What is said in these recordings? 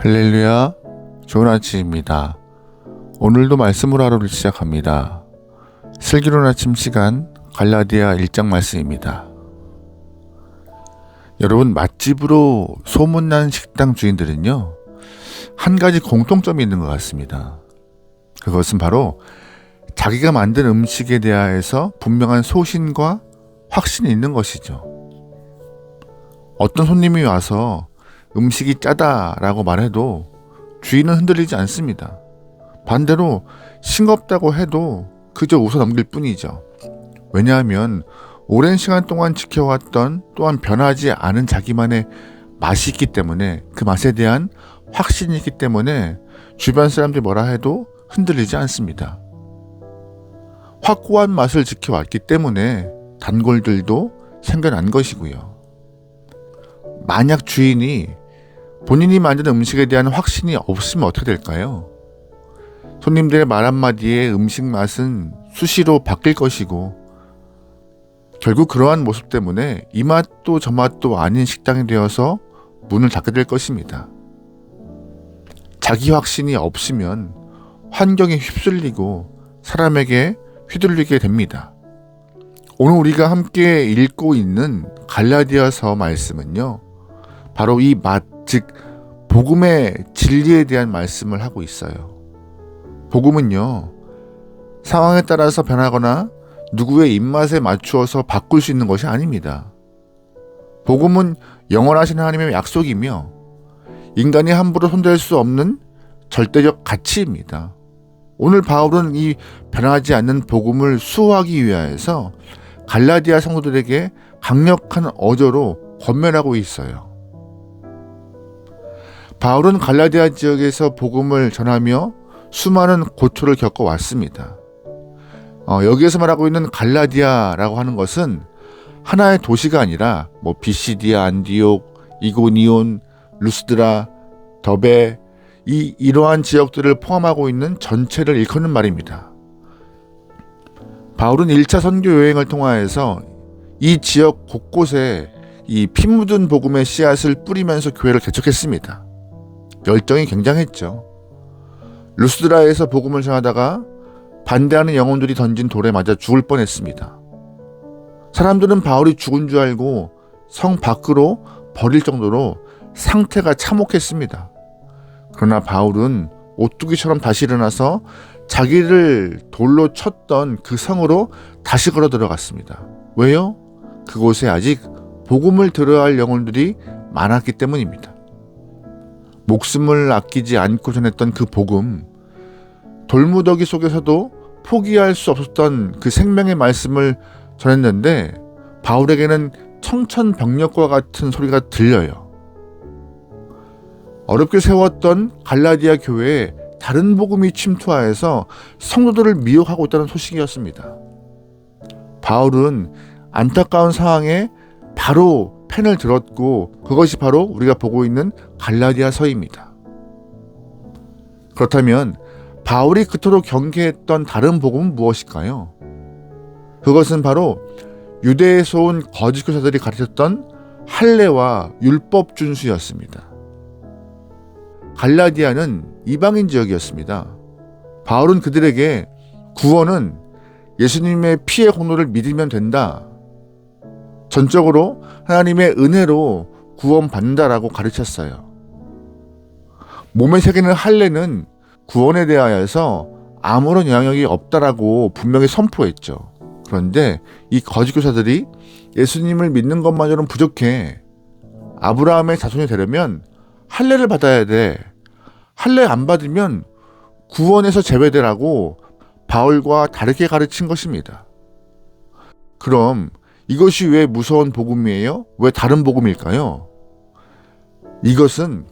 할렐루야, 좋은 아침입니다. 오늘도 말씀으로 하루를 시작합니다. 슬기로운 아침 시간 갈라디아 1장 말씀입니다. 여러분, 맛집으로 소문난 식당 주인들은요, 한 가지 공통점이 있는 것 같습니다. 그것은 바로 자기가 만든 음식에 대하여서 분명한 소신과 확신이 있는 것이죠. 어떤 손님이 와서 음식이 짜다라고 말해도 주인은 흔들리지 않습니다. 반대로 싱겁다고 해도 그저 웃어 넘길 뿐이죠. 왜냐하면 오랜 시간 동안 지켜왔던 또한 변하지 않은 자기만의 맛이 있기 때문에, 그 맛에 대한 확신이 있기 때문에 주변 사람들이 뭐라 해도 흔들리지 않습니다. 확고한 맛을 지켜왔기 때문에 단골들도 생겨난 것이고요. 만약 주인이 본인이 만든 음식에 대한 확신이 없으면 어떻게 될까요? 손님들의 말 한마디에 음식 맛은 수시로 바뀔 것이고, 결국 그러한 모습 때문에 이 맛도 저 맛도 아닌 식당이 되어서 문을 닫게 될 것입니다. 자기 확신이 없으면 환경에 휩쓸리고 사람에게 휘둘리게 됩니다. 오늘 우리가 함께 읽고 있는 갈라디아서 말씀은요, 바로 이 맛, 즉 복음의 진리에 대한 말씀을 하고 있어요. 복음은요, 상황에 따라서 변하거나 누구의 입맛에 맞추어서 바꿀 수 있는 것이 아닙니다. 복음은 영원하신 하나님의 약속이며 인간이 함부로 손댈 수 없는 절대적 가치입니다. 오늘 바울은 이 변하지 않는 복음을 수호하기 위하여서 갈라디아 성도들에게 강력한 어조로 권면하고 있어요. 바울은 갈라디아 지역에서 복음을 전하며 수많은 고초를 겪어왔습니다. 여기에서 말하고 있는 갈라디아라고 하는 것은 하나의 도시가 아니라 비시디아, 안디옥, 이고니온, 루스드라, 더베, 이러한 지역들을 포함하고 있는 전체를 일컫는 말입니다. 바울은 1차 선교 여행을 통하여서 이 지역 곳곳에 이 피 묻은 복음의 씨앗을 뿌리면서 교회를 개척했습니다. 열정이 굉장했죠. 루스드라에서 복음을 전하다가 반대하는 영혼들이 던진 돌에 맞아 죽을 뻔했습니다. 사람들은 바울이 죽은 줄 알고 성 밖으로 버릴 정도로 상태가 참혹했습니다. 그러나 바울은 오뚜기처럼 다시 일어나서 자기를 돌로 쳤던 그 성으로 다시 걸어 들어갔습니다. 왜요? 그곳에 아직 복음을 들어야 할 영혼들이 많았기 때문입니다. 목숨을 아끼지 않고 전했던 그 복음, 돌무더기 속에서도 포기할 수 없었던 그 생명의 말씀을 전했는데 바울에게는 청천벽력과 같은 소리가 들려요. 어렵게 세웠던 갈라디아 교회에 다른 복음이 침투하여서 성도들을 미혹하고 있다는 소식이었습니다. 바울은 안타까운 상황에 바로 펜을 들었고, 그것이 바로 우리가 보고 있는 갈라디아서입니다. 그렇다면 바울이 그토록 경계했던 다른 복음은 무엇일까요? 그것은 바로 유대에서 온 거짓 교사들이 가르쳤던 할례와 율법 준수였습니다. 갈라디아는 이방인 지역이었습니다. 바울은 그들에게 구원은 예수님의 피의 공로를 믿으면 된다, 전적으로 하나님의 은혜로 구원받는다라고 가르쳤어요. 몸에 새기는 할례는 구원에 대하여서 아무런 영향력이 없다라고 분명히 선포했죠. 그런데 이 거짓 교사들이 예수님을 믿는 것만으로는 부족해, 아브라함의 자손이 되려면 할례를 받아야 돼, 할례 안 받으면 구원에서 제외되라고 바울과 다르게 가르친 것입니다. 그럼 이것이 왜 무서운 복음이에요? 왜 다른 복음일까요? 이것은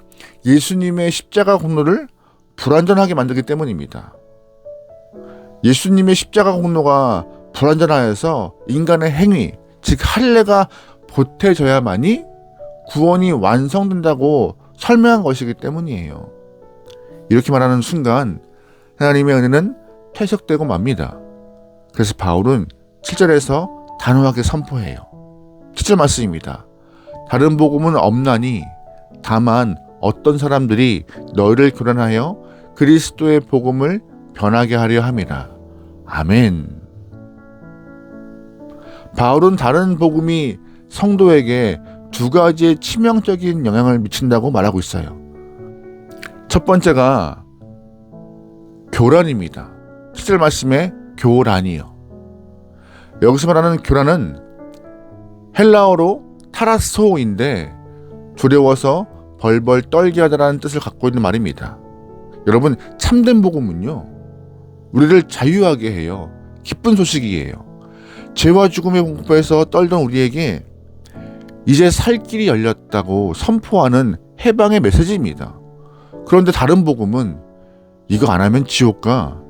예수님의 십자가 공로를 불완전하게 만들기 때문입니다. 예수님의 십자가 공로가 불완전하여서 인간의 행위, 즉 할례가 보태져야만이 구원이 완성된다고 설명한 것이기 때문이에요. 이렇게 말하는 순간 하나님의 은혜는 퇴색되고 맙니다. 그래서 바울은 7절에서 단호하게 선포해요. 7절 말씀입니다. 다른 복음은 없나니 다만 어떤 사람들이 너희를 교란하여 그리스도의 복음을 변하게 하려 함이라. 아멘. 바울은 다른 복음이 성도에게 두 가지의 치명적인 영향을 미친다고 말하고 있어요. 첫 번째가 교란입니다. 7절 말씀에 교란이요. 여기서 말하는 교란은 헬라어로 타라소인데 두려워서 벌벌 떨게 하다라는 뜻을 갖고 있는 말입니다. 여러분, 참된 복음은요, 우리를 자유하게 해요. 기쁜 소식이에요. 죄와 죽음의 공포에서 떨던 우리에게 이제 살 길이 열렸다고 선포하는 해방의 메시지입니다. 그런데 다른 복음은 이거 안 하면 지옥 가,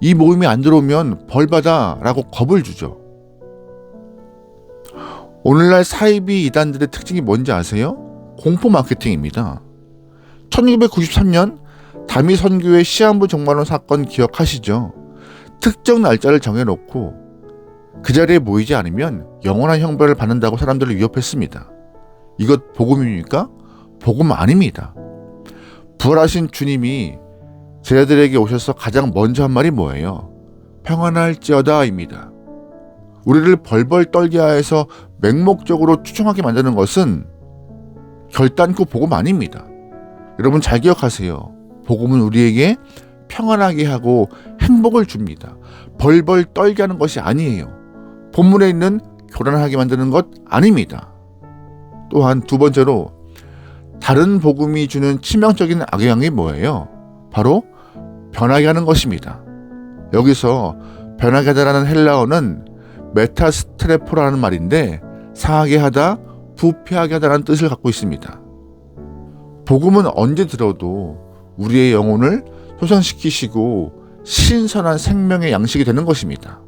이 모임에 안 들어오면 벌받아 라고 겁을 주죠. 오늘날 사이비 이단들의 특징이 뭔지 아세요? 공포 마케팅입니다. 1993년 다미 선교의 시한부 종말론 사건 기억하시죠? 특정 날짜를 정해놓고 그 자리에 모이지 않으면 영원한 형벌을 받는다고 사람들을 위협했습니다. 이것 복음입니까? 복음 아닙니다. 부활하신 주님이 제자들에게 오셔서 가장 먼저 한 말이 뭐예요? 평안할지어다입니다. 우리를 벌벌 떨게 하여서 맹목적으로 추종하게 만드는 것은 결단코 복음 아닙니다. 여러분 잘 기억하세요. 복음은 우리에게 평안하게 하고 행복을 줍니다. 벌벌 떨게 하는 것이 아니에요. 본문에 있는 교란하게 만드는 것 아닙니다. 또한 두 번째로 다른 복음이 주는 치명적인 악영향이 뭐예요? 바로 변하게 하는 것입니다. 여기서 변하게 하다라는 헬라어는 메타스트레포라는 말인데 상하게 하다, 부패하게 하다라는 뜻을 갖고 있습니다. 복음은 언제 들어도 우리의 영혼을 소생시키시고 신선한 생명의 양식이 되는 것입니다.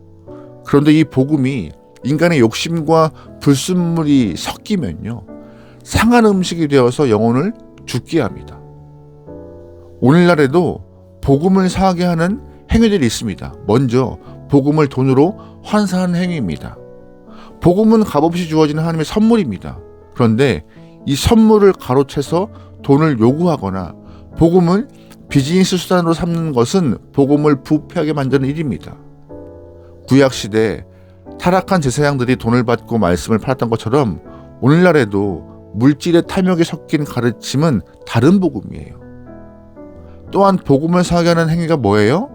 그런데 이 복음이 인간의 욕심과 불순물이 섞이면요, 상한 음식이 되어서 영혼을 죽게 합니다. 오늘날에도 복음을 상하게 하는 행위들이 있습니다. 먼저 복음을 돈으로 환산하는 행위입니다. 복음은 값없이 주어지는 하나님의 선물입니다. 그런데 이 선물을 가로채서 돈을 요구하거나 복음을 비즈니스 수단으로 삼는 것은 복음을 부패하게 만드는 일입니다. 구약시대 타락한 제사장들이 돈을 받고 말씀을 팔았던 것처럼 오늘날에도 물질의 탐욕에 섞인 가르침은 다른 복음이에요. 또한 복음을 상하게 하는 행위가 뭐예요?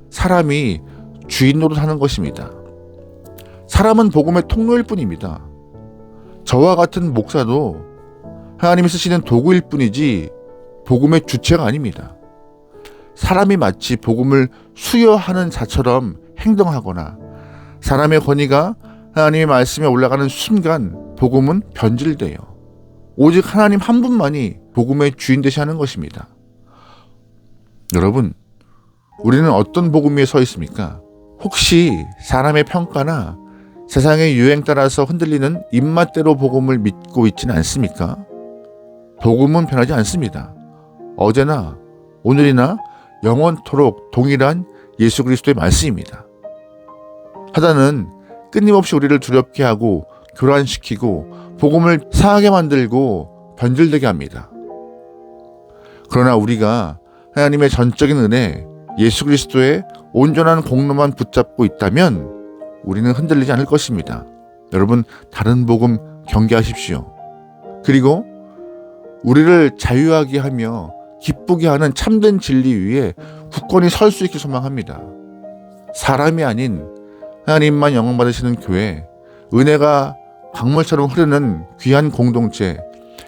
사람이 주인 노릇하는 것입니다. 사람은 복음의 통로일 뿐입니다. 저와 같은 목사도 하나님이 쓰시는 도구일 뿐이지 복음의 주체가 아닙니다. 사람이 마치 복음을 수여하는 자처럼 행동하거나 사람의 권위가 하나님의 말씀에 올라가는 순간 복음은 변질돼요. 오직 하나님 한 분만이 복음의 주인 되시는 것입니다. 여러분, 우리는 어떤 복음 위에 서 있습니까? 혹시 사람의 평가나 세상의 유행 따라서 흔들리는 입맛대로 복음을 믿고 있지는 않습니까? 복음은 변하지 않습니다. 어제나 오늘이나 영원토록 동일한 예수 그리스도의 말씀입니다. 사단은 끊임없이 우리를 두렵게 하고 교란시키고 복음을 상하게 만들고 변질되게 합니다. 그러나 우리가 하나님의 전적인 은혜, 예수 그리스도의 온전한 공로만 붙잡고 있다면 우리는 흔들리지 않을 것입니다. 여러분, 다른 복음 경계하십시오. 그리고 우리를 자유하게 하며 기쁘게 하는 참된 진리 위에 굳건히 설 수 있길 소망합니다. 사람이 아닌 하나님만 영광 받으시는 교회, 은혜가 강물처럼 흐르는 귀한 공동체,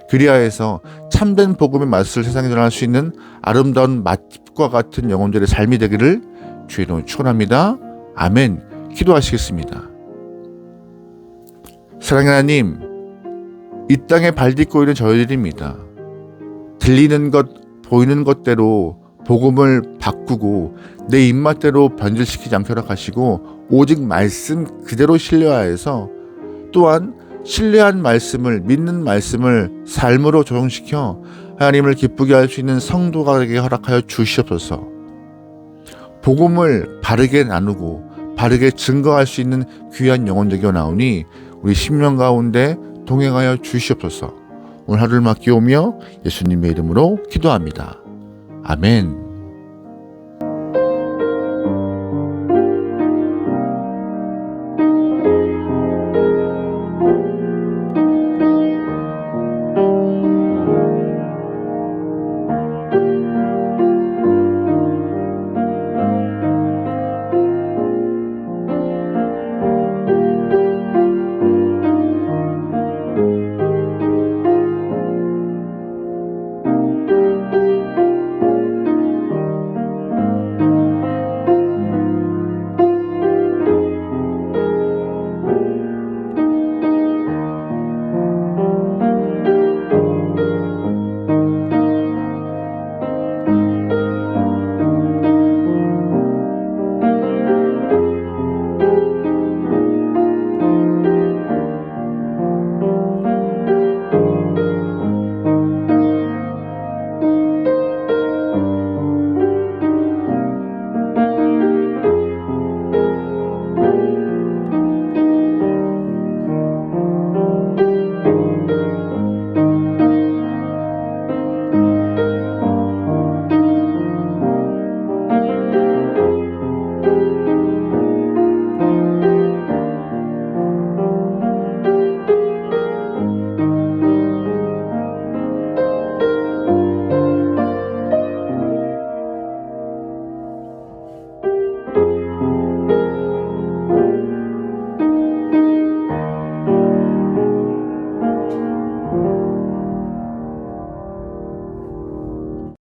그리하여서 참된 복음의 맛을 세상에 전할 수 있는 아름다운 맛집과 같은 영혼들의 삶이 되기를 주의 이름으로 축원합니다. 아멘. 기도하시겠습니다. 사랑하는 하나님, 이 땅에 발 딛고 있는 저희들입니다. 들리는 것, 보이는 것대로 복음을 바꾸고 내 입맛대로 변질시키지 않게 허락하시고 오직 말씀 그대로 신뢰하여서 또한 신뢰한 말씀을, 믿는 말씀을 삶으로 적용시켜 하나님을 기쁘게 할 수 있는 성도가 되게 허락하여 주시옵소서. 복음을 바르게 나누고 바르게 증거할 수 있는 귀한 영혼 되게 나오니 우리 심령 가운데 동행하여 주시옵소서. 오늘 하루를 맡기오며 예수님의 이름으로 기도합니다. 아멘.